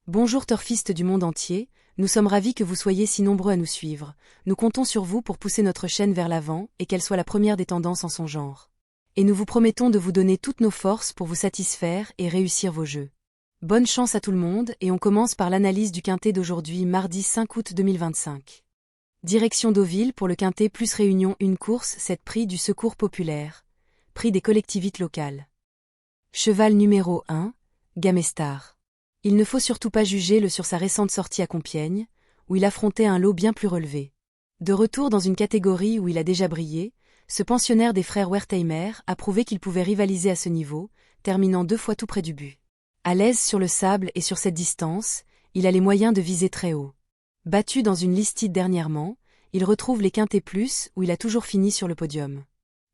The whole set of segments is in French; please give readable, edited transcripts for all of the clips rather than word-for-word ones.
Bonjour turfistes du monde entier, nous sommes ravis que vous soyez si nombreux à nous suivre. Nous comptons sur vous pour pousser notre chaîne vers l'avant et qu'elle soit la première des tendances en son genre. Et nous vous promettons de vous donner toutes nos forces pour vous satisfaire et réussir vos jeux. Bonne chance à tout le monde et on commence par l'analyse du quintet d'aujourd'hui mardi 5 août 2025. Direction Deauville pour le quintet plus Réunion 1 course 7 prix du Secours populaire. Prix des collectivités locales. Cheval numéro 1, Gamestar. Il ne faut surtout pas juger le sur sa récente sortie à Compiègne, où il affrontait un lot bien plus relevé. De retour dans une catégorie où il a déjà brillé, ce pensionnaire des frères Wertheimer a prouvé qu'il pouvait rivaliser à ce niveau, terminant 2 fois tout près du but. À l'aise sur le sable et sur cette distance, il a les moyens de viser très haut. Battu dans une listide dernièrement, il retrouve les quintets plus où il a toujours fini sur le podium.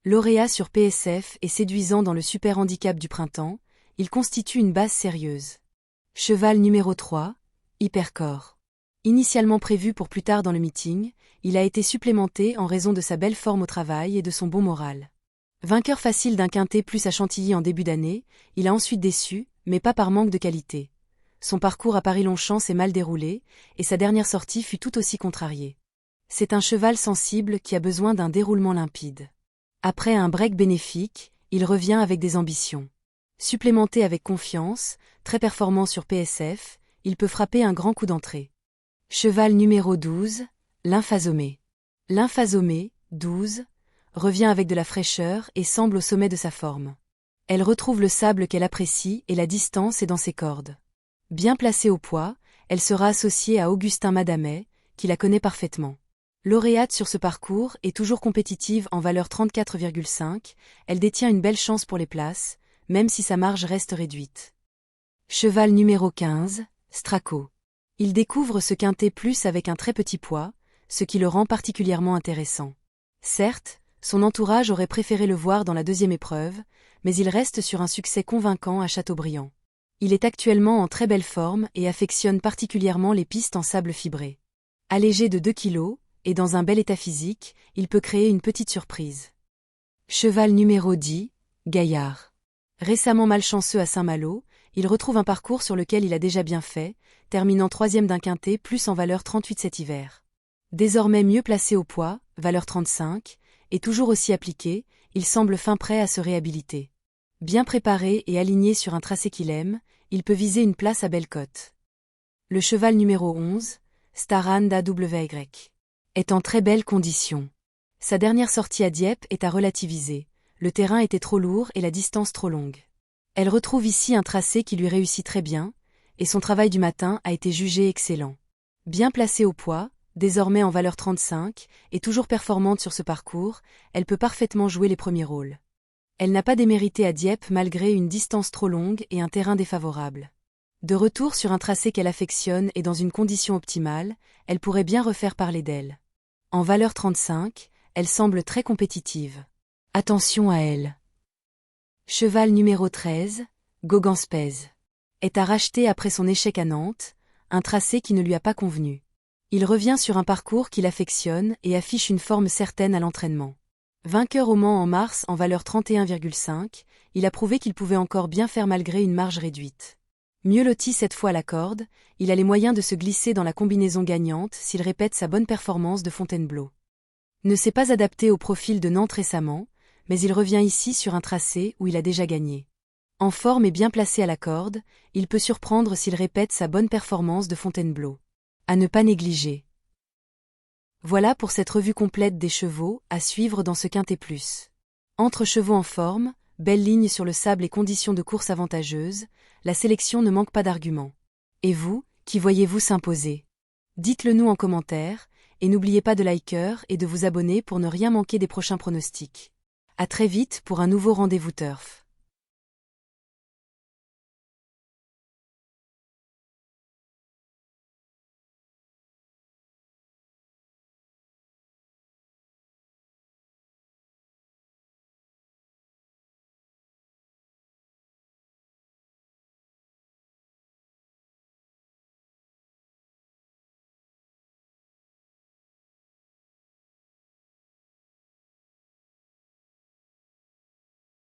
Lauréat sur PSF et séduisant dans le super handicap du printemps, il constitue une base sérieuse. Cheval numéro 3, Hypercore. Initialement prévu pour plus tard dans le meeting, il a été supplémenté en raison de sa belle forme au travail et de son bon moral. Vainqueur facile d'un quintet plus à Chantilly en début d'année, il a ensuite déçu, mais pas par manque de qualité. Son parcours à Paris-Longchamp s'est mal déroulé, et sa dernière sortie fut tout aussi contrariée. C'est un cheval sensible qui a besoin d'un déroulement limpide. Après un break bénéfique, il revient avec des ambitions. Supplémenté avec confiance, très performant sur PSF, il peut frapper un grand coup d'entrée. Cheval numéro 12, Lymphazomé. Lymphazomé, 12, revient avec de la fraîcheur et semble au sommet de sa forme. Elle retrouve le sable qu'elle apprécie et la distance est dans ses cordes. Bien placée au poids, elle sera associée à Augustin Madamet, qui la connaît parfaitement. Lauréate sur ce parcours et toujours compétitive en valeur 34,5, elle détient une belle chance pour les places, même si sa marge reste réduite. Cheval numéro 15, Straco. Il découvre ce quintet plus avec un très petit poids, ce qui le rend particulièrement intéressant. Certes, son entourage aurait préféré le voir dans la deuxième épreuve, mais il reste sur un succès convaincant à Châteaubriand. Il est actuellement en très belle forme et affectionne particulièrement les pistes en sable fibré. Allégé de 2 kilos, et dans un bel état physique, il peut créer une petite surprise. Cheval numéro 10, Gaillard. Récemment malchanceux à Saint-Malo, il retrouve un parcours sur lequel il a déjà bien fait, terminant 3e d'un quintet plus en valeur 38 cet hiver. Désormais mieux placé au poids, valeur 35, et toujours aussi appliqué, il semble fin prêt à se réhabiliter. Bien préparé et aligné sur un tracé qu'il aime, il peut viser une place à belle cote. Le cheval numéro 11, Staran d'AWY, est en très belle condition. Sa dernière sortie à Dieppe est à relativiser. Le terrain était trop lourd et la distance trop longue. Elle retrouve ici un tracé qui lui réussit très bien, et son travail du matin a été jugé excellent. Bien placée au poids, désormais en valeur 35, et toujours performante sur ce parcours, elle peut parfaitement jouer les premiers rôles. Elle n'a pas démérité à Dieppe malgré une distance trop longue et un terrain défavorable. De retour sur un tracé qu'elle affectionne et dans une condition optimale, elle pourrait bien refaire parler d'elle. En valeur 35, elle semble très compétitive. Attention à elle. Cheval numéro 13, Goganspez. Est à racheter après son échec à Nantes, un tracé qui ne lui a pas convenu. Il revient sur un parcours qu'il affectionne et affiche une forme certaine à l'entraînement. Vainqueur au Mans en mars en valeur 31,5, il a prouvé qu'il pouvait encore bien faire malgré une marge réduite. Mieux loti cette fois à la corde, il a les moyens de se glisser dans la combinaison gagnante s'il répète sa bonne performance de Fontainebleau. Ne s'est pas adapté au profil de Nantes récemment, mais il revient ici sur un tracé où il a déjà gagné. En forme et bien placé à la corde, il peut surprendre s'il répète sa bonne performance de Fontainebleau. À ne pas négliger. Voilà pour cette revue complète des chevaux à suivre dans ce quintet plus. Entre chevaux en forme, belle ligne sur le sable et conditions de course avantageuses, la sélection ne manque pas d'arguments. Et vous, qui voyez-vous s'imposer? Dites-le nous en commentaire, et n'oubliez pas de liker et de vous abonner pour ne rien manquer des prochains pronostics. À très vite pour un nouveau rendez-vous turf.